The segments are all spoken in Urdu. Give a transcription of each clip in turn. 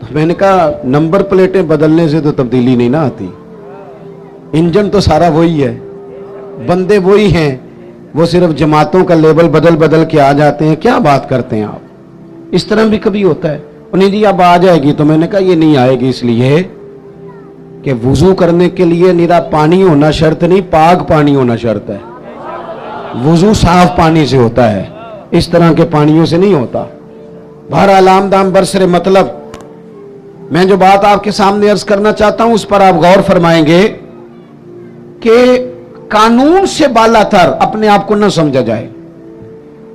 تو میں نے کہا نمبر پلیٹیں بدلنے سے تو تبدیلی نہیں نہ آتی, انجن تو سارا وہی ہے, بندے وہی ہیں, وہ صرف جماعتوں کا لیبل بدل بدل کے آ جاتے ہیں. کیا بات کرتے ہیں آپ, اس طرح بھی کبھی ہوتا ہے. انہیں جی اب آ جائے گی, تو میں نے کہا یہ نہیں آئے گی, اس لیے کہ وضو کرنے کے لیے نرا پانی ہونا شرط نہیں, پاک پانی ہونا شرط ہے. وضو صاف پانی سے ہوتا ہے, اس طرح کے پانیوں سے نہیں ہوتا. بہرحال آمدام برسر مطلب, میں جو بات آپ کے سامنے عرض کرنا چاہتا ہوں اس پر آپ غور فرمائیں گے کہ قانون سے بالا تر اپنے آپ کو نہ سمجھا جائے.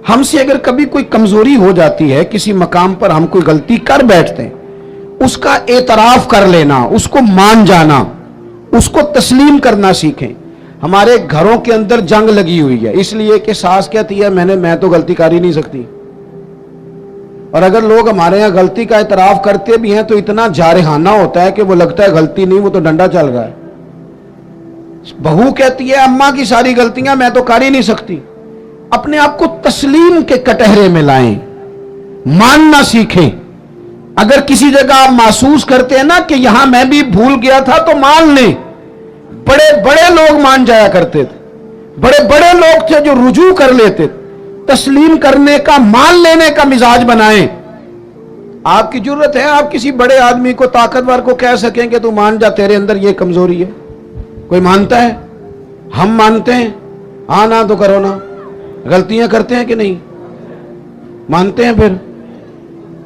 ہم سے اگر کبھی کوئی کمزوری ہو جاتی ہے, کسی مقام پر ہم کوئی غلطی کر بیٹھتے ہیں, اس کا اعتراف کر لینا, اس کو مان جانا, اس کو تسلیم کرنا سیکھیں. ہمارے گھروں کے اندر جنگ لگی ہوئی ہے, اس لیے کہ ساس کہتی ہے میں تو غلطی کر ہی نہیں سکتی, اور اگر لوگ ہمارے یہاں غلطی کا اعتراف کرتے بھی ہیں تو اتنا جارحانہ ہوتا ہے کہ وہ لگتا ہے غلطی نہیں, وہ تو ڈنڈا چل رہا ہے. بہو کہتی ہے اماں کی ساری غلطیاں میں تو کر ہی نہیں سکتی. اپنے آپ کو تسلیم کے کٹہرے میں لائیں, ماننا سیکھیں. اگر کسی جگہ آپ محسوس کرتے ہیں نا کہ یہاں میں بھی بھول گیا تھا, تو مان لیں. بڑے بڑے لوگ مان جایا کرتے تھے, بڑے بڑے لوگ تھے جو رجوع کر لیتے تھے. تسلیم کرنے کا, مان لینے کا مزاج بنائیں. آپ کی ضرورت ہے آپ کسی بڑے آدمی کو, طاقتور کو کہہ سکیں کہ تو مان جا, تیرے اندر یہ کمزوری ہے. کوئی مانتا ہے؟ ہم مانتے ہیں. ہاں نہ تو کرو نا. غلطیاں کرتے ہیں کہ نہیں مانتے ہیں. پھر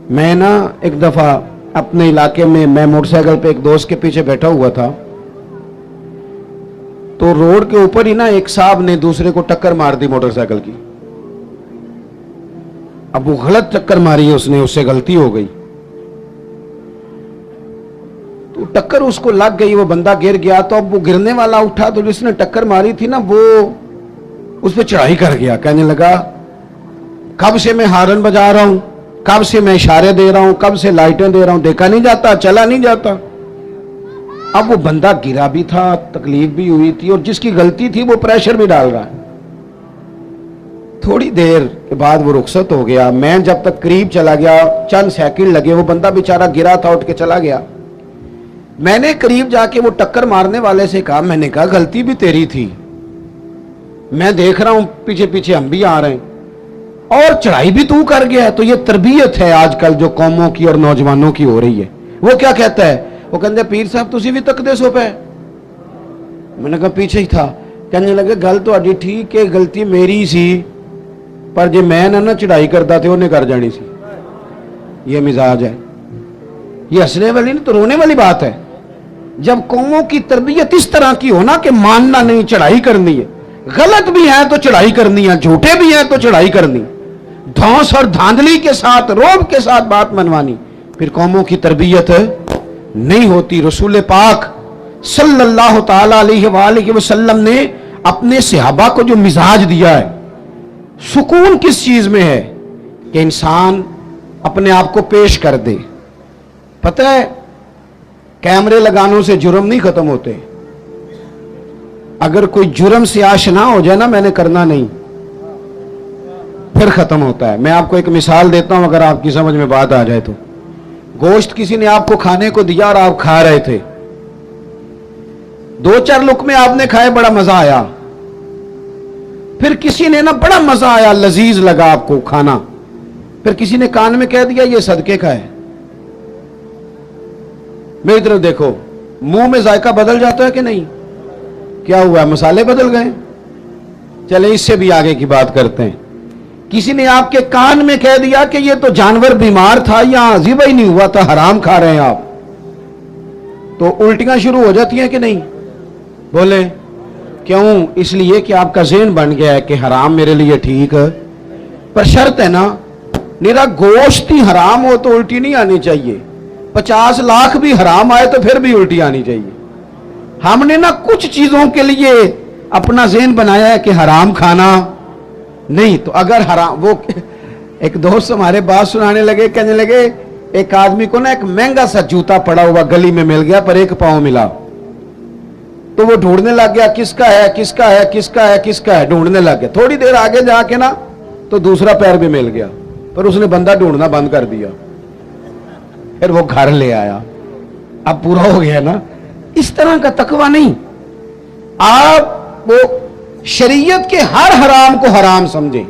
میں نا ایک دفعہ اپنے علاقے میں موٹر سائیکل پہ ایک دوست کے پیچھے بیٹھا ہوا تھا, تو روڈ کے اوپر ہی نا ایک صاحب نے دوسرے کو ٹکر مار دی موٹر سائیکل کی. اب وہ غلط ٹکر ماری ہے اس نے, اس سے غلطی ہو گئی, تو ٹکر اس کو لگ گئی, وہ بندہ گر گیا. تو اب وہ گرنے والا اٹھا, تو جس نے ٹکر ماری تھی نا وہ اس پہ چڑھائی کر گیا. کہنے لگا کب سے میں ہارن بجا رہا ہوں, کب سے میں اشارے دے رہا ہوں, کب سے لائٹیں دے رہا ہوں, دیکھا نہیں جاتا, چلا نہیں جاتا. اب وہ بندہ گرا بھی تھا, تکلیف بھی ہوئی تھی, اور جس کی غلطی تھی وہ پریشر بھی ڈال رہا ہے. تھوڑی دیر کے بعد وہ رخصت ہو گیا. میں جب تک قریب چلا گیا, چند سیکنڈ لگے, وہ بندہ بیچارہ گرا تھا, اٹھ کے چلا گیا. میں نے قریب جا کے وہ ٹکر مارنے والے سے کہا, میں نے کہا غلطی بھی تیری تھی, میں دیکھ رہا ہوں پیچھے پیچھے ہم بھی آ رہے ہیں, اور چڑھائی بھی تو کر گیا ہے. تو یہ تربیت ہے آج کل جو قوموں کی اور نوجوانوں کی ہو رہی ہے. وہ کیا کہتا ہے, وہ کہتے ہیں پیر صاحب تسی بھی تکدے سو پہ. میں نے کہا پیچھے ہی تھا. کہنے لگے گل تو اڈی ٹھیک ہے, غلطی میری سی, پر جی میں نہ چڑھائی کرتا تھے انہیں کر جانی سی. یہ مزاج ہے. یہ ہنسنے والی نہیں تو رونے والی بات ہے. جب قوموں کی تربیت اس طرح کی ہونا کہ ماننا نہیں, چڑھائی کرنی ہے, غلط بھی ہے تو چڑھائی کرنی ہے, جھوٹے بھی ہیں تو چڑھائی کرنی, دھونس اور دھاندلی کے ساتھ, روب کے ساتھ بات منوانی, پھر قوموں کی تربیت نہیں ہوتی. رسول پاک صلی اللہ تعالی علیہ وآلہ وسلم نے اپنے صحابہ کو جو مزاج دیا ہے, سکون کس چیز میں ہے کہ انسان اپنے آپ کو پیش کر دے. پتہ ہے کیمرے لگانوں سے جرم نہیں ختم ہوتے. اگر کوئی جرم سے آشنا ہو جائے نا, میں نے کرنا نہیں, پھر ختم ہوتا ہے. میں آپ کو ایک مثال دیتا ہوں اگر آپ کی سمجھ میں بات آ جائے تو. گوشت کسی نے آپ کو کھانے کو دیا اور آپ کھا رہے تھے, 2-4 لقمے آپ نے کھائے, بڑا مزہ آیا. پھر کسی نے نا بڑا مزہ آیا, لذیذ لگا آپ کو کھانا, پھر کسی نے کان میں کہہ دیا یہ صدقے کا ہے. میری طرف دیکھو, منہ میں ذائقہ بدل جاتا ہے کہ نہیں؟ کیا ہوا, مسالے بدل گئے. چلے اس سے بھی آگے کی بات کرتے ہیں. کسی نے آپ کے کان میں کہہ دیا کہ یہ تو جانور بیمار تھا یا ذبح ہی نہیں ہوا تھا, حرام کھا رہے ہیں آپ, تو الٹیاں شروع ہو جاتی ہیں کہ نہیں؟ بولے کیوں؟ اس لیے کہ آپ کا ذہن بن گیا ہے کہ حرام میرے لیے ٹھیک ہے. پر شرط ہے نا, میرا گوشت ہی حرام ہو تو الٹی نہیں آنی چاہیے, 50 لاکھ بھی حرام آئے تو پھر بھی الٹی آنی چاہیے. ہم نے نا کچھ چیزوں کے لیے اپنا ذہن بنایا ہے کہ حرام کھانا نہیں. تو اگر حرام, وہ ایک دوست ہمارے بات سنانے لگے, کہنے لگے ایک آدمی کو نا ایک مہنگا سا جوتا پڑا ہوا گلی میں مل گیا, پر 1 پاؤں ملا. تو وہ ڈھونڈنے لگ گیا, کس کا ہے, کس کا ہے, کس کا ہے, کس کا ہے, ڈھونڈنے لگ گیا. تھوڑی دیر آگے جا کے نا, تو دوسرا پیر بھی مل گیا, پر اس نے بندہ ڈھونڈنا بند کر دیا. پھر وہ گھر لے آیا. اب پورا ہو گیا نا. اس طرح کا تقوی نہیں. آپ وہ شریعت کے ہر حرام کو حرام سمجھیں.